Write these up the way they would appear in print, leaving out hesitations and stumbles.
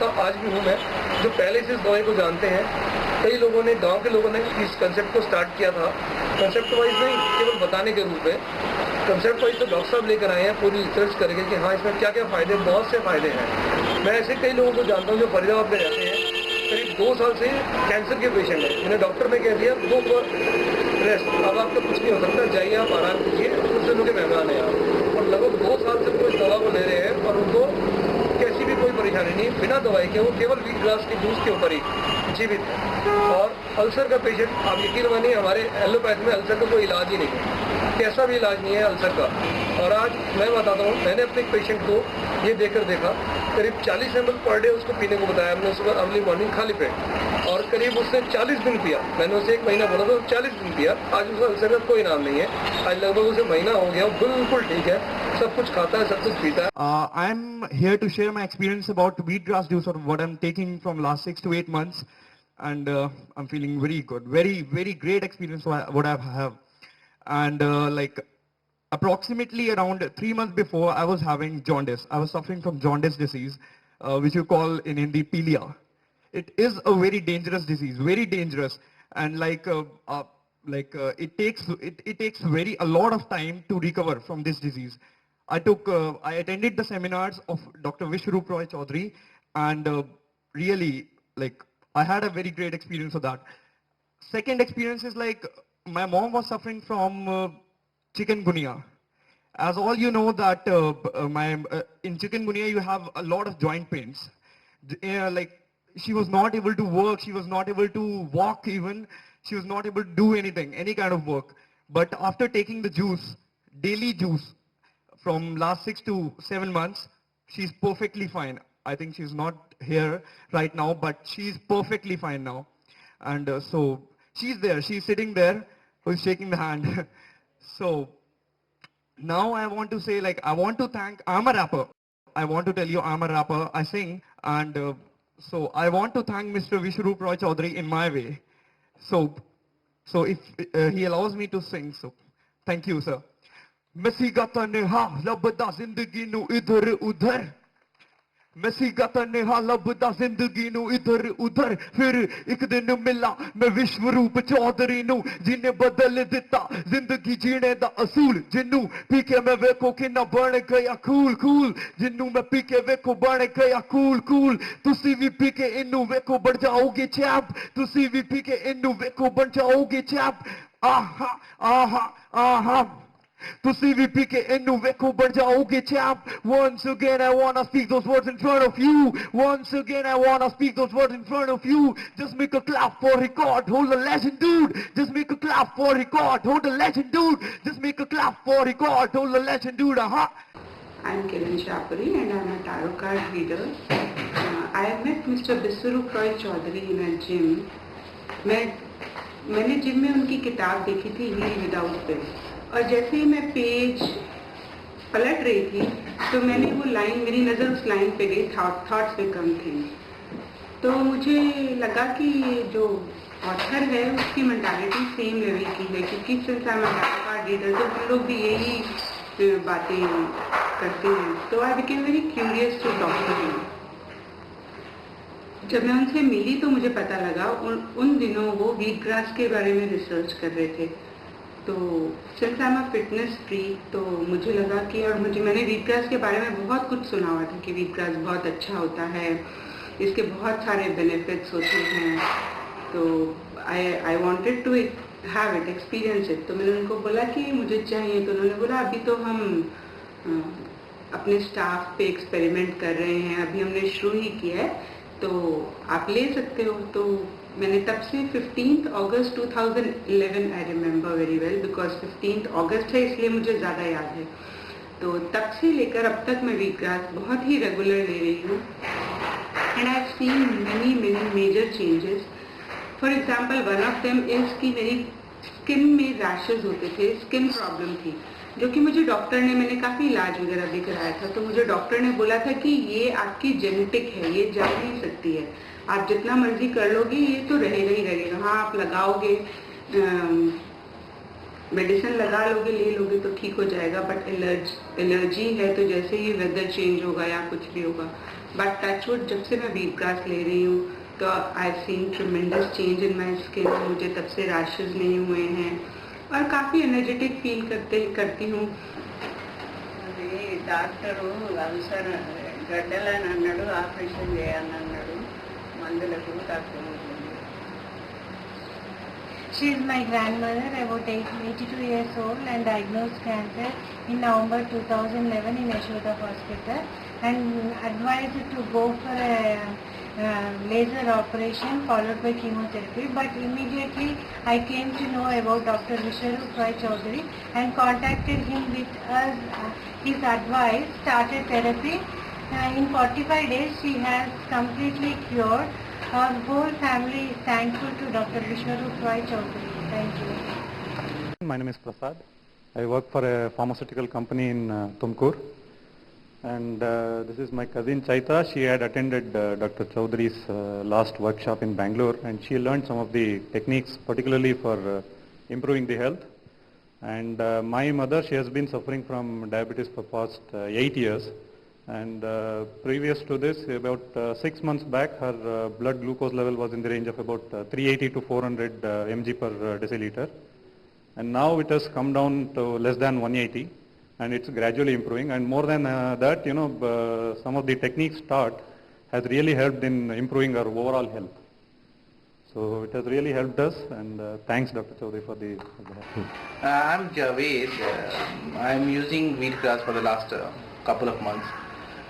करता आज भी हूँ मैं, जो पहले से इस दवाई को जानते हैं। कई लोगों ने, गांव के लोगों ने इस कंसेप्ट को स्टार्ट किया था, कंसेप्ट वाइज नहीं, केवल बताने के रूप में। कंसेप्ट वाइज तो डॉक्टर साहब लेकर आए हैं पूरी रिसर्च करके कि हाँ इसमें क्या क्या फ़ायदे, बहुत से फ़ायदे हैं। मैं ऐसे कई लोगों को जानता हूँ जो फरीदाबाद में रहते हैं, करीब 2 साल से कैंसर के पेशेंट हैं। इन्हें डॉक्टर ने कह दिया गो फॉर रेस्ट, अब आपका कुछ नहीं हो सकता, जाइए आप आराम कीजिए, कुछ दिनों के मेहमान हैं आप। और लगभग 2 साल से वो इस दवा को ले रहे हैं और उनको कैसी भी कोई परेशानी नहीं, बिना दवाई के वो केवल वीट ग्रास के जूस के ऊपर ही जीवित है। और अल्सर का पेशेंट, आप यकीन मानिए हमारे एलोपैथ में अल्सर का कोई इलाज ही नहीं है, कैसा भी इलाज नहीं है अल्सर का। और आज मैं बताता हूँ, मैंने अपने एक पेशेंट को ये देखकर देखा, करीब 40 ml पर डे उसको पीने को बताया हमने सुबह अर्ली मॉर्निंग खाली पेट, और करीब उसने 40 दिन पिया। मैंने उसे 1 महीना बोला था, 40 दिन पिया। आज उसका अल्सर का कोई नाम नहीं है, आज लगभग उसे महीना हो गया, बिल्कुल ठीक है, सब कुछ खाता है, सब कुछ पीता है। I am here to share my experience about wheatgrass juice, or what I'm taking from last 6 to 8 months, and I'm feeling very good, very great experience what I have. And like approximately around 3 months before, I was having jaundice. I was suffering from jaundice disease, which you call in Hindi pilia. It is a very dangerous disease, very dangerous, and it takes a lot of time to recover from this disease. I attended the seminars of Dr. Vishwaroop Roy Chaudhary, and really, like, I had a very great experience with that. Second experience is like, my mom was suffering from chikungunya. As all you know that in chikungunya you have a lot of joint pains. Like, she was not able to work, she was not able to walk even, she was not able to do anything, any kind of work. But after taking the juice, daily juice, from last 6 to 7 months, she's perfectly fine. I think she's not here right now, but she's perfectly fine now. And so she's there, she's sitting there, who's shaking the hand. So now I want to say, like, I want to thank, I'm a rapper. I want to tell you I'm a rapper, I sing, and so I want to thank Mr. Vishwaroop Roy Chaudhary in my way. So if he allows me to sing, so thank you, sir. Messi gata neha labda zindagi nu idhar udhar. Messi gata neha labda zindagi nu idhar udhar. Fir ek din mila main Vishwaroop Chaudhary nu, jinne badal ditta zindagi jeene da asool. Jinnu pee ke main vekho kinna ban gaya cool cool. Jinnu main pee ke vekho ban gaya cool cool. Tusi vi pee ke innu vekho bad jaoge chap. Tusi vi pee ke innu vekho bad jaoge chap. Aha aha aha. Tusi vi pee ke innu vekho bad jaoge chap. Once again I wanna speak those words in front of you. Once again I wanna speak those words in front of you. Just make a clap for record, hold a legend, dude. Just make a clap for record, hold a legend, dude. Just make a clap for record, hold a legend, dude. Aha. I'm Kiran Shapuri and I'm a tarot card reader. I have met Mr. Vishwaroop Roy Chaudhary in a gym. मैंने gym में उनकी किताब देखी थी, heal without पिल, और जैसे ही मैं page पलट रही थी तो मैंने वो लाइन, मेरी नज़र उस लाइन पे गई, थॉट्स बिकम थिंग्स। तो मुझे लगा कि जो ऑथर है उसकी मेंटालिटी सेम लेवल की है, क्योंकि since I am a tarot card reader तो हम लोग भी यही बातें करते हैं। तो I became very curious to talk to him. जब मैं उनसे मिली तो मुझे पता लगा उन दिनों वो वीट ग्रास के बारे में रिसर्च कर रहे थे। तो since I am a fitness freak, तो मुझे लगा कि, और मैंने वीट ग्रास के बारे में बहुत कुछ सुना हुआ था कि वीट ग्रास बहुत अच्छा होता है, इसके बहुत सारे बेनिफिट्स होते हैं। तो I wanted to have it, experience it. तो मैंने उनको बोला कि मुझे चाहिए, तो उन्होंने बोला अभी तो हम अपने स्टाफ पे एक्सपेरिमेंट कर रहे हैं, अभी हमने शुरू ही किया है, तो आप ले सकते हो। तो मैंने तब से 15 अगस्त 2011 I remember very well, because 15 अगस्त है इसलिए मुझे ज़्यादा याद है। तो तब से लेकर अब तक मैं वीट ग्रास बहुत ही रेगुलर ले रही हूँ, and I have seen many major changes. For example one of them is कि मेरी स्किन में रैशेज होते थे, स्किन प्रॉब्लम थी, जो कि मुझे डॉक्टर ने, मैंने काफ़ी इलाज वगैरह भी कराया था, तो मुझे डॉक्टर ने बोला था कि ये आपकी जेनेटिक है, ये जा नहीं सकती है, आप जितना मर्जी कर लोगे ये तो रहेगा ही रहेगा। हाँ आप लगाओगे, मेडिसिन लगा लोगे, ले लोगे तो ठीक हो जाएगा, बट एलर्जी है तो जैसे ही वेदर चेंज होगा या कुछ भी होगा बट टचवुड जब से मैं वीट ग्रास ले रही हूँ तो I seen tremendous change in my skin. मुझे तब से रैशेज नहीं हुए हैं और काफ़ी एनर्जेटिक फील करती हूँ। డాక్టరు అల్సర్ గడ్డలని అన్నాడు, ఆపరేషన్ చేయాలని అన్నాడు, మందులకు తక్కువ. She is my grandmother, about 82 years old, and diagnosed cancer in November 2011 in Yashoda Hospital, and advised to go for a laser operation followed by chemotherapy. But immediately I came to know about Dr. Vishwarup Roy Chaudhary and contacted him with us. His advice, started therapy. In 45 days she has completely cured. Our whole family is thankful to Dr. Vishwarup Roy Chaudhary. Thank you. My name is Prasad. I work for a pharmaceutical company in Tumkur. And this is my cousin Chaita. She had attended Dr. Chaudhary's last workshop in Bangalore, and she learned some of the techniques particularly for improving the health. And my mother, she has been suffering from diabetes for past 8 years. And previous to this, about 6 months back, her blood glucose level was in the range of about 380 to 400 mg per deciliter. And now it has come down to less than 180, and it's gradually improving. And more than that, some of the techniques taught has really helped in improving our overall health. So it has really helped us, and thanks Dr. Chaudhary for the help. I'm Javed. I'm using wheat grass for the last couple of months.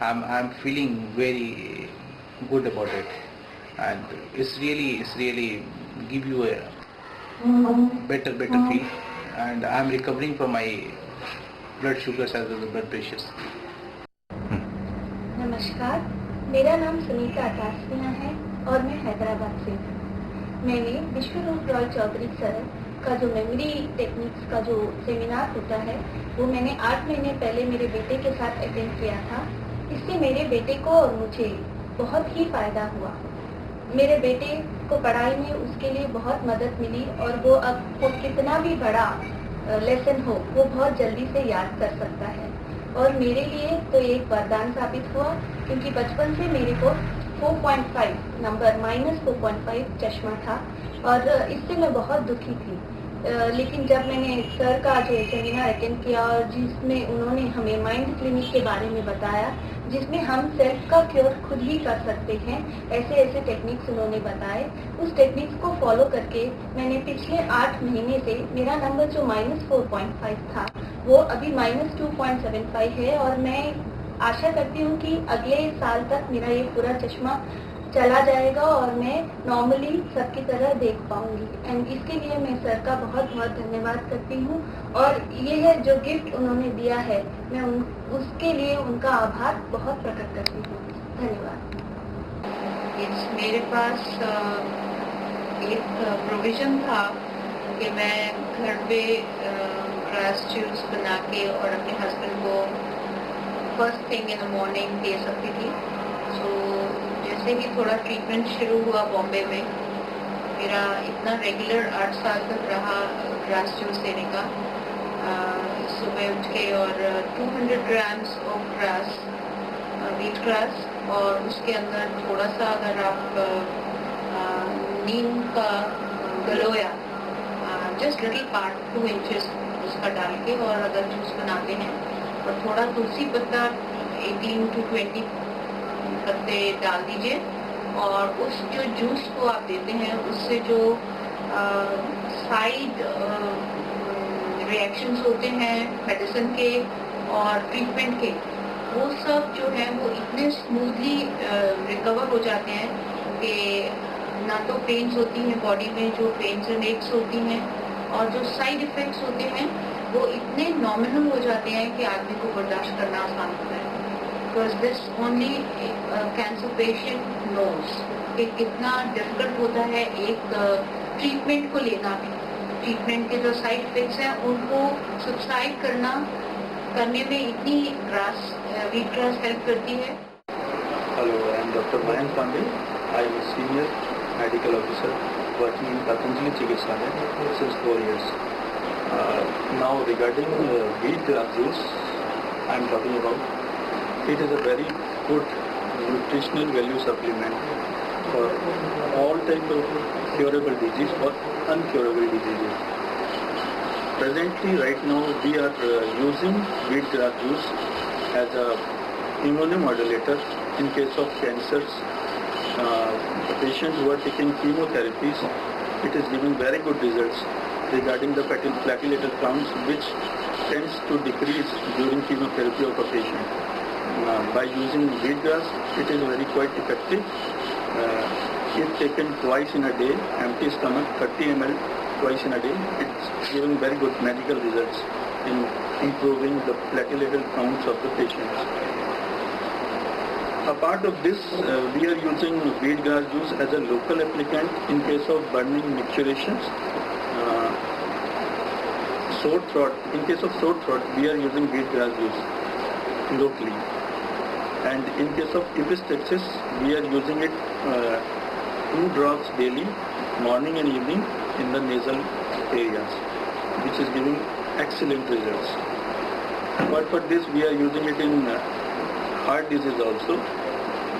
I'm feeling very good about it, and it's really give you a better feel, and I'm recovering from my blood sugars as well as blood pressures. नमस्कार, मेरा नाम सुनीता अटासिया है और मैं हैदराबाद से हूँ। मैंने विश्वरूप Roy Chaudhary sir का जो मेमोरी टेक्निक्स का जो सेमिनार होता है वो मैंने 8 महीने पहले मेरे बेटे के साथ अटेंड किया था। इससे मेरे बेटे को और मुझे बहुत ही फ़ायदा हुआ। मेरे बेटे को पढ़ाई में उसके लिए बहुत मदद मिली और वो अब को कितना भी बड़ा लेसन हो वो बहुत जल्दी से याद कर सकता है। और मेरे लिए तो एक वरदान साबित हुआ, क्योंकि बचपन से मेरे को 4.5 नंबर -4.5 चश्मा था और इससे मैं बहुत दुखी थी। लेकिन जब मैंने सर का जो सेमिनार अटेंड किया और जिसमें उन्होंने हमें माइंड क्लिनिक के बारे में बताया, जिसमें हम सेल्फ का क्योर खुद ही कर सकते हैं, ऐसे टेक्निक्स उन्होंने बताए। उस टेक्निक्स को फॉलो करके मैंने पिछले 8 महीने से मेरा नंबर जो -4.5 था वो अभी -2.75 है और मैं आशा करती हूँ कि अगले साल तक मेरा ये पूरा चश्मा चला जाएगा और मैं नॉर्मली सबकी तरह देख पाऊंगी। एंड इसके लिए मैं सर का बहुत बहुत धन्यवाद करती हूँ और ये है जो गिफ्ट उन्होंने दिया है, मैं उसके लिए उनका आभार बहुत प्रकट करती हूँ। धन्यवाद। मेरे पास एक प्रोविज़न था कि मैं घर पे ग्रास जूस बना के और अपने हस्बैंड को first thing in the morning दे सकती थी। सो जैसे ही थोड़ा ट्रीटमेंट शुरू हुआ बॉम्बे में, मेरा इतना रेगुलर 8 साल तक रहा ग्रास जूस देने का। सुबह उठ के और 200 grams of grass, wheat grass, और उसके अंदर थोड़ा सा अगर आप नीम का गलोया जस्ट लिटिल पार्ट 2 इंचेस उसका डाल के और अगर जूस बनाते हैं और थोड़ा तुलसी पत्ता 18 to 20 पत्ते डाल दीजिए और उस जो जूस को आप देते हैं उससे जो साइड रिएक्शंस होते हैं मेडिसिन के और ट्रीटमेंट के, वो सब जो है वो इतने स्मूथली रिकवर हो जाते हैं कि ना तो पेन्स होती हैं बॉडी में, जो पेन्स एंड एक्स होती हैं, और जो साइड इफ़ेक्ट्स होते हैं वो इतने नॉमिनल हो जाते हैं कि आदमी को बर्दाश्त करना आसान होता है। Because this only cancer patient knows कि कितना डिफिकल्ट होता है एक ट्रीटमेंट को लेना भी। ट्रीटमेंट के जो साइड इफ़ेक्ट्स हैं उनको सब्साइड करने में इतनी व्हीट ग्रास हेल्प करती है। Hello, I am Dr. Mayank Pandey. I am a senior medical officer working in Patanjali Chikitsalaya since 4 years. Now regarding wheat grass juice, I am talking about. It is a very good nutritional value supplement for all types of curable disease or uncurable diseases. Presently, right now, we are using wheatgrass juice as a immunomodulator in case of cancers. Patients who are taking chemotherapies, it is giving very good results regarding the platelet counts, which tends to decrease during chemotherapy of a patient. By using wheatgrass, it is very quite effective. If taken twice in a day, empty stomach, 30 ml twice in a day, it's giving very good medical results in improving the platelet counts of the patients. Apart of this, we are using wheatgrass juice as a local applicant in case of burning micturations. Sore throat, in case of sore throat, we are using wheatgrass juice locally. And in case of epistaxis, we are using it 2 drops daily, morning and evening, in the nasal areas, which is giving excellent results. But for this, we are using it in heart disease also.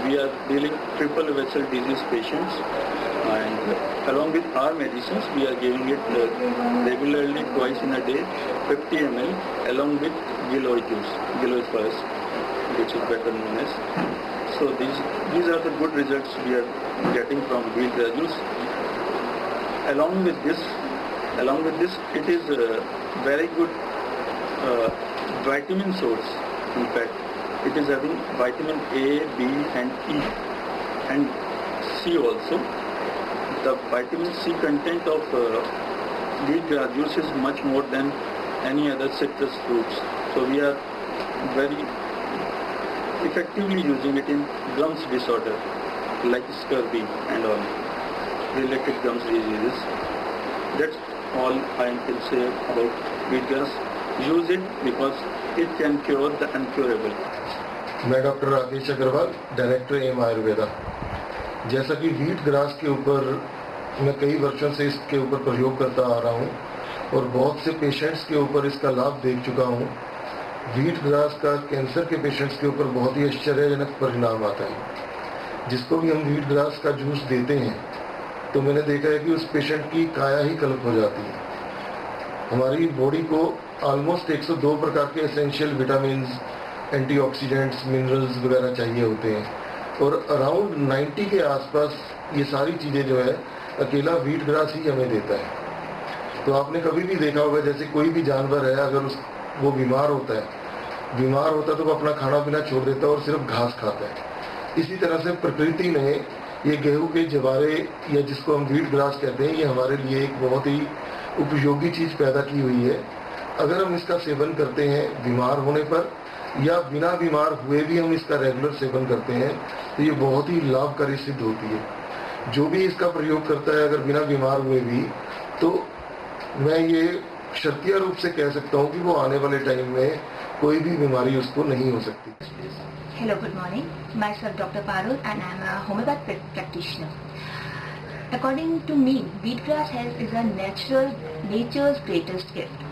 We are dealing triple vessel disease patients, and along with our medicines, we are giving it regularly twice in a day, 50 ml, along with Giloy juice, Giloy first, which is better known as. So these are the good results we are getting from wheatgrass juice. Along with this, it is a very good vitamin source. In fact, it is having vitamin A, B and E and C also. The vitamin C content of wheatgrass juice is much more than any other citrus fruits. So we are very effectively using it in gums disorder like scurvy and all related gums diseases. That's all I can say about wheatgrass. Use it because it can cure the uncurable. मैं doctor Rakesh Agarwal, director M Ayurveda. जैसा कि wheat grass के ऊपर मैं कई वर्षों से इसके ऊपर प्रयोग करता आ रहा हूँ और बहुत से पेशेंट्स के ऊपर इसका लाभ देख चुका हूँ। व्हीट ग्रास का कैंसर के पेशेंट्स के ऊपर बहुत ही आश्चर्यजनक परिणाम आता है। जिसको भी हम व्हीट ग्रास का जूस देते हैं तो मैंने देखा है कि उस पेशेंट की काया ही कल्प हो जाती है। हमारी बॉडी को ऑलमोस्ट 102 प्रकार के एसेंशियल विटामिन, एंटीऑक्सीडेंट्स, मिनरल्स वगैरह चाहिए होते हैं और अराउंड 90 के आसपास ये सारी चीज़ें जो है अकेला व्हीट ग्रास ही हमें देता है। तो आपने कभी भी देखा होगा जैसे कोई भी जानवर है, अगर वो बीमार होता है तो वो अपना खाना पीना छोड़ देता है और सिर्फ घास खाता है। इसी तरह से प्रकृति ने ये गेहूं के जवारे या जिसको हम व्हीट ग्रास कहते हैं, ये हमारे लिए एक बहुत ही उपयोगी चीज़ पैदा की हुई है। अगर हम इसका सेवन करते हैं बीमार होने पर या बिना बीमार हुए भी हम इसका रेगुलर सेवन करते हैं तो ये बहुत ही लाभकारी सिद्ध होती है। जो भी इसका प्रयोग करता है अगर बिना बीमार हुए भी, तो मैं ये शर्तिया रूप से कह सकता हूँ कि वो आने वाले टाइम में कोई भी बीमारी उसको नहीं हो सकती। Hello, good morning. Myself Dr. Parul and I am a homeopathic practitioner. According to me, wheatgrass health is a nature's greatest gift.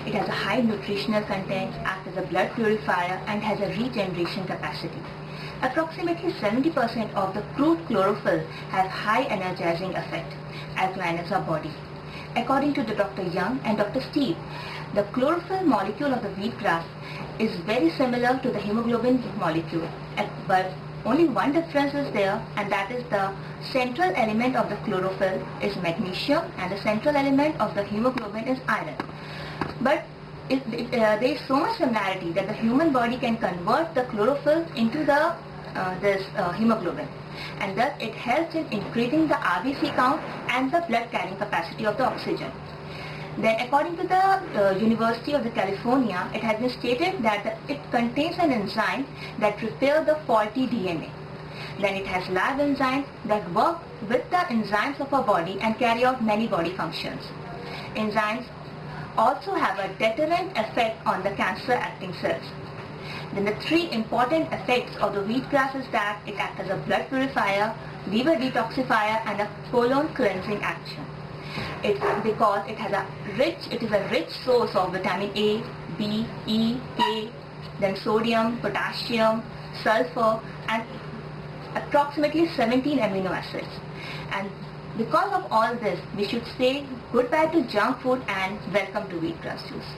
It has a high nutritional content, acts as a blood purifier and has a regeneration capacity. Approximately 70% of the crude chlorophyll has high energizing effect, alkalinizes our body. According to the Dr. Young and Dr. Steve, the chlorophyll molecule of the wheatgrass is very similar to the hemoglobin molecule, but only one difference is there, and that is the central element of the chlorophyll is magnesium and the central element of the hemoglobin is iron. But there is so much similarity that the human body can convert the chlorophyll into this hemoglobin, and thus it helps in increasing the RBC count and the blood carrying capacity of the oxygen. Then according to the University of California, it has been stated that it contains an enzyme that repairs the faulty DNA. Then it has lab enzymes that work with the enzymes of our body and carry out many body functions. Enzymes also have a deterrent effect on the cancer-acting cells. Then the three important effects of the wheatgrass is that it acts as a blood purifier, liver detoxifier and a colon cleansing action. It's because it is a rich source of vitamin A, B, E, K, then sodium, potassium, sulfur and approximately 17 amino acids. And because of all this, we should say goodbye to junk food and welcome to wheatgrass juice.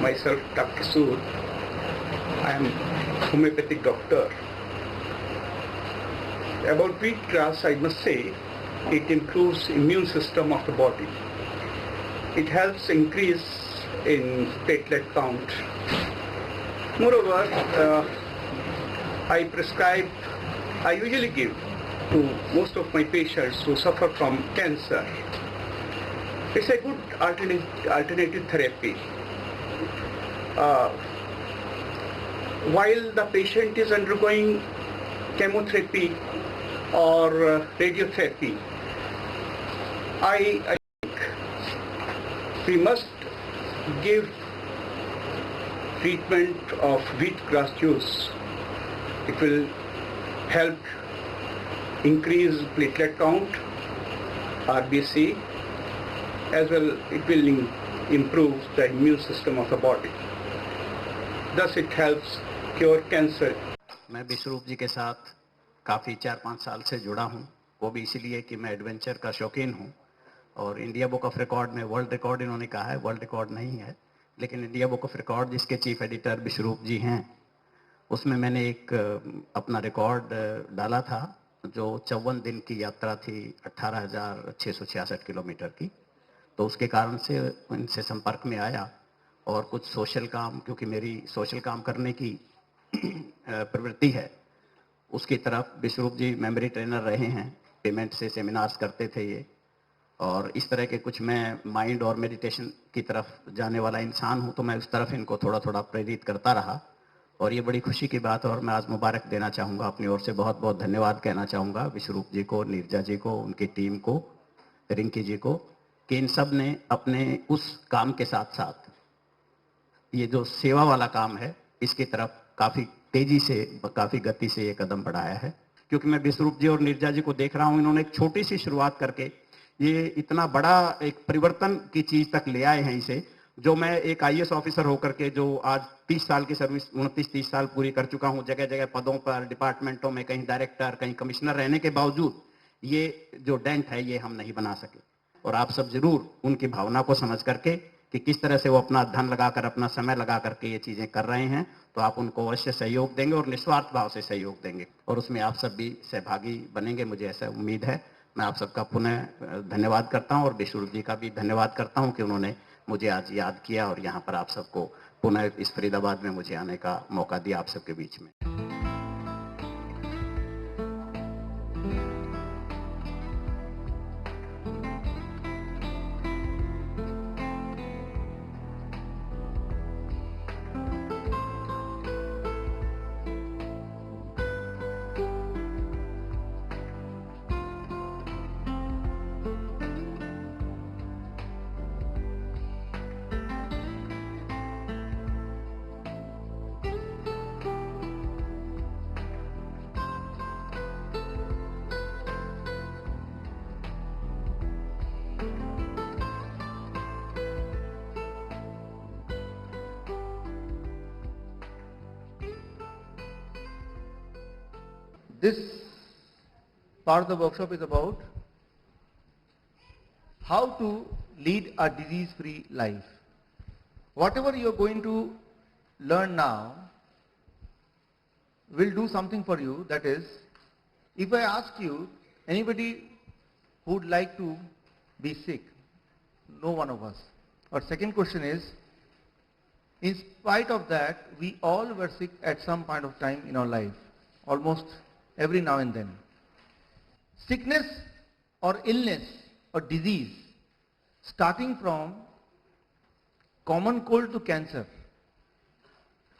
Myself, Dr. Sood. I am homeopathic doctor. About wheatgrass, I must say, it improves immune system of the body. It helps increase in platelet count. Moreover, I usually give to most of my patients who suffer from cancer. It's a good alternative therapy. While the patient is undergoing chemotherapy or radiotherapy, I think we must give treatment of wheatgrass juice. It will help increase platelet count, RBC, as well it will improve the immune system of the body. Thus it helps cure cancer. मैं विश्वरूप जी के साथ काफ़ी 4-5 साल से जुड़ा हूँ, वो भी इसलिए कि मैं एडवेंचर का शौकीन हूँ और इंडिया बुक ऑफ रिकॉर्ड में वर्ल्ड रिकॉर्ड इन्होंने कहा है, वर्ल्ड रिकॉर्ड नहीं है, लेकिन इंडिया बुक ऑफ रिकॉर्ड जिसके चीफ एडिटर विश्वरूप जी हैं, उसमें मैंने एक अपना रिकॉर्ड डाला था जो 54 दिन की यात्रा थी 18,666 किलोमीटर की। तो उसके कारण से इनसे संपर्क में आया और कुछ सोशल काम, क्योंकि मेरी सोशल काम करने की प्रवृत्ति है, उसकी तरफ विश्वरूप जी मेमोरी ट्रेनर रहे हैं, पेमेंट से सेमिनार्स करते थे ये, और इस तरह के कुछ मैं माइंड और मेडिटेशन की तरफ जाने वाला इंसान हूँ, तो मैं उस तरफ इनको थोड़ा थोड़ा प्रेरित करता रहा और ये बड़ी खुशी की बात है। और मैं आज मुबारक देना चाहूँगा, अपनी ओर से बहुत बहुत धन्यवाद कहना चाहूँगा विश्वरूप जी को, नीरजा जी को, उनकी टीम को, रिंकी जी को, कि इन सब ने अपने उस काम के साथ साथ ये जो सेवा वाला काम है इसकी तरफ काफ़ी तेजी से, काफ़ी गति से ये कदम बढ़ाया है। क्योंकि मैं विश्वरूप जी और नीरजा जी को देख रहा हूँ, इन्होंने एक छोटी सी शुरुआत करके ये इतना बड़ा एक परिवर्तन की चीज़ तक ले आए हैं इसे, जो मैं एक IAS ऑफिसर होकर के जो आज 30 साल की सर्विस, 29-30 साल पूरी कर चुका हूँ, जगह जगह पदों पर, डिपार्टमेंटों में, कहीं डायरेक्टर, कहीं कमिश्नर रहने के बावजूद ये जो डेंट है ये हम नहीं बना सके। और आप सब जरूर उनकी भावना को समझ करके कि किस तरह से वो अपना धन लगाकर, अपना समय लगा करके ये चीज़ें कर रहे हैं, तो आप उनको अवश्य सहयोग देंगे और निस्वार्थ भाव से सहयोग देंगे और उसमें आप सब भी सहभागी बनेंगे, मुझे ऐसा उम्मीद है। मैं आप सबका पुनः धन्यवाद करता हूं और विश्वरूप जी का भी धन्यवाद करता हूं कि उन्होंने मुझे आज याद किया और यहाँ पर आप सबको पुनः इस फरीदाबाद में मुझे आने का मौका दिया आप सबके बीच में। This part of the workshop is about how to lead a disease-free life. Whatever you are going to learn now will do something for you. That is, if I ask you, anybody who would like to be sick? No one of us. Our second question is, in spite of that, we all were sick at some point of time in our life, almost every now and then. Sickness or illness or disease, starting from common cold to cancer,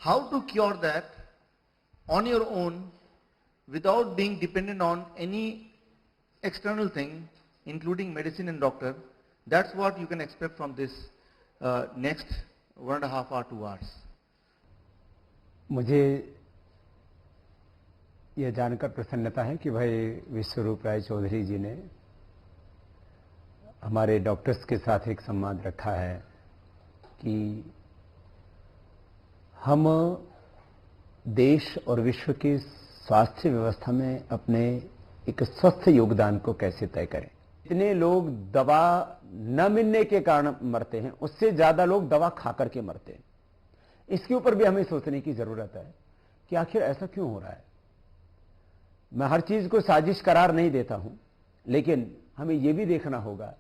how to cure that on your own without being dependent on any external thing, including medicine and doctor, that's what you can expect from this next 1.5 or 2 hours. मुझे यह जानकर प्रसन्नता है कि भाई विश्वरूप राय चौधरी जी ने हमारे doctors के साथ एक संवाद रखा है कि हम देश और विश्व के स्वास्थ्य व्यवस्था में अपने एक स्वस्थ योगदान को कैसे तय करें। इतने लोग दवा न मिलने के कारण मरते हैं, उससे ज्यादा लोग दवा खा करके मरते हैं। इसके ऊपर भी हमें सोचने की जरूरत है कि आखिर ऐसा क्यों हो रहा है। मैं हर चीज को साजिश करार नहीं देता हूं, लेकिन हमें यह भी देखना होगा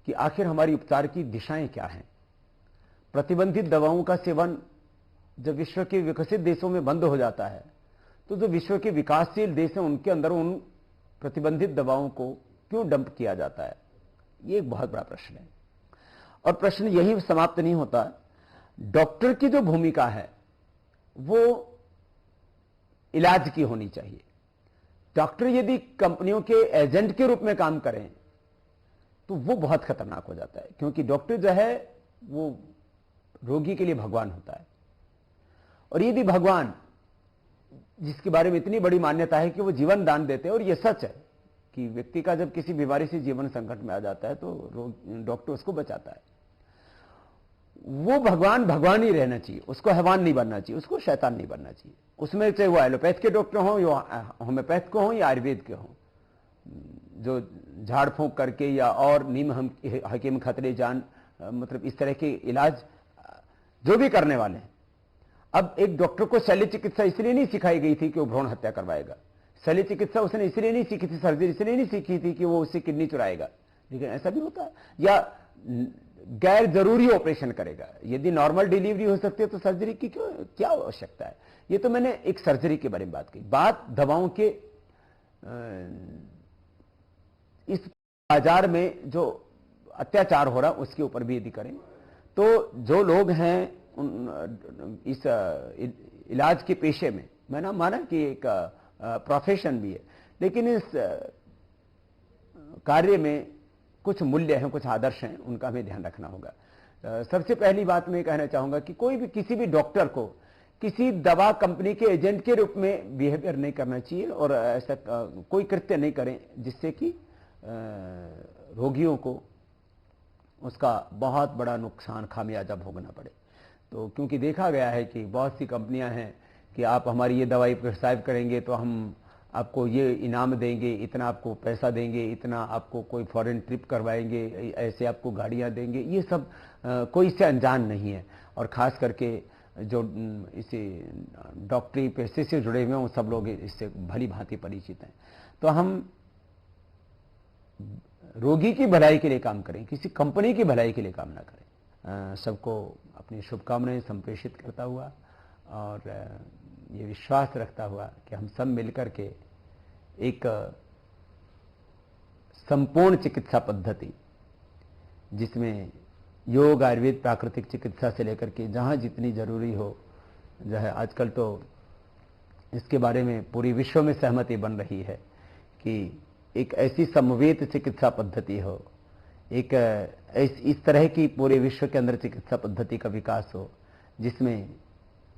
कि आखिर हमारी उपचार की दिशाएं क्या हैं। प्रतिबंधित दवाओं का सेवन जब विश्व के विकसित देशों में बंद हो जाता है, तो जो विश्व के विकासशील देश हैं उनके अंदर उन प्रतिबंधित दवाओं को क्यों डंप किया जाता है, ये एक बहुत बड़ा प्रश्न है। और प्रश्न यही समाप्त नहीं होता। डॉक्टर की जो भूमिका है वो इलाज की होनी चाहिए। डॉक्टर यदि कंपनियों के एजेंट के रूप में काम करें तो वो बहुत खतरनाक हो जाता है, क्योंकि डॉक्टर जो है वो रोगी के लिए भगवान होता है। और यदि भगवान, जिसके बारे में इतनी बड़ी मान्यता है कि वो जीवन दान देते हैं, और ये सच है कि व्यक्ति का जब किसी बीमारी से जीवन संकट में आ जाता है तो डॉक्टर उसको बचाता है। वो भगवान भगवान ही रहना चाहिए, उसको हैवान नहीं बनना चाहिए, उसको शैतान नहीं बनना चाहिए। उसमें चाहे वो एलोपैथ के डॉक्टर हों या होम्योपैथ को हों या आयुर्वेद के हों, जो झाड़ फूंक करके या और नीम हकीम खतरे जान, मतलब इस तरह के इलाज जो भी करने वाले हैं। अब एक डॉक्टर को शल्य चिकित्सा इसलिए नहीं सिखाई गई थी कि वो भ्रूण हत्या करवाएगा। शल्य चिकित्सा उसने इसलिए नहीं सीखी थी, सर्जरी इसलिए नहीं सीखी थी कि वो उससे किडनी चुराएगा। लेकिन ऐसा भी होता है, या गैर जरूरी ऑपरेशन करेगा। यदि नॉर्मल डिलीवरी हो सकती है तो सर्जरी की क्या आवश्यकता है। ये तो मैंने एक सर्जरी के बारे में बात की। बात दवाओं के इस बाजार में जो अत्याचार हो रहा उसके ऊपर भी यदि करें तो जो लोग हैं इस इलाज के पेशे में, मैंने माना कि एक प्रोफेशन भी है, लेकिन इस कार्य में कुछ मूल्य हैं, कुछ आदर्श हैं, उनका हमें ध्यान रखना होगा। सबसे पहली बात मैं कहना चाहूंगा कि कोई भी किसी भी डॉक्टर को किसी दवा कंपनी के एजेंट के रूप में बिहेवियर नहीं करना चाहिए, और ऐसा कोई कृत्य नहीं करें जिससे कि रोगियों को उसका बहुत बड़ा नुकसान खामियाजा भोगना पड़े। तो क्योंकि देखा गया है कि बहुत सी कंपनियां हैं कि आप हमारी ये दवाई प्रिस्क्राइब करेंगे तो हम आपको ये इनाम देंगे, इतना आपको पैसा देंगे, इतना आपको कोई फॉरेन ट्रिप करवाएंगे, ऐसे आपको गाड़ियां देंगे। ये सब कोई इससे अनजान नहीं है, और ख़ास करके जो इसे डॉक्टरी पेशे से जुड़े हुए हैं वो सब लोग इससे भली भांति परिचित हैं। तो हम रोगी की भलाई के लिए काम करें, किसी कंपनी की भलाई के लिए काम ना करें। सबको अपनी शुभकामनाएं संप्रेषित करता हुआ और ये विश्वास रखता हुआ कि हम सब मिलकर के एक संपूर्ण चिकित्सा पद्धति, जिसमें योग, आयुर्वेद, प्राकृतिक चिकित्सा से लेकर के जहाँ जितनी जरूरी हो, जो है आजकल तो इसके बारे में पूरी विश्व में सहमति बन रही है कि एक ऐसी समवेत चिकित्सा पद्धति हो, एक इस तरह की पूरे विश्व के अंदर चिकित्सा पद्धति का विकास हो जिसमें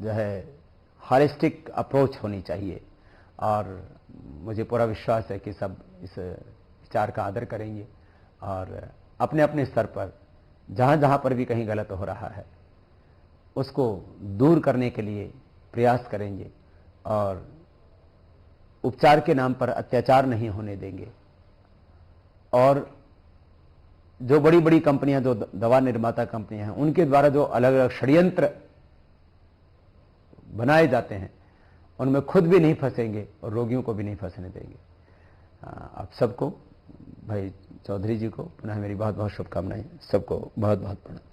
जो है हॉलिस्टिक अप्रोच होनी चाहिए। और मुझे पूरा विश्वास है कि सब इस विचार का आदर करेंगे और अपने अपने स्तर पर जहाँ जहाँ पर भी कहीं गलत हो रहा है उसको दूर करने के लिए प्रयास करेंगे और उपचार के नाम पर अत्याचार नहीं होने देंगे। और जो बड़ी बड़ी कंपनियां, जो दवा निर्माता कंपनियां हैं, उनके द्वारा जो अलग अलग षड्यंत्र बनाए जाते हैं उनमें खुद भी नहीं फंसेंगे और रोगियों को भी नहीं फंसने देंगे। आप सबको, भाई चौधरी जी को पुनः मेरी बहुत बहुत शुभकामनाएं। सबको बहुत बहुत प्रणाम।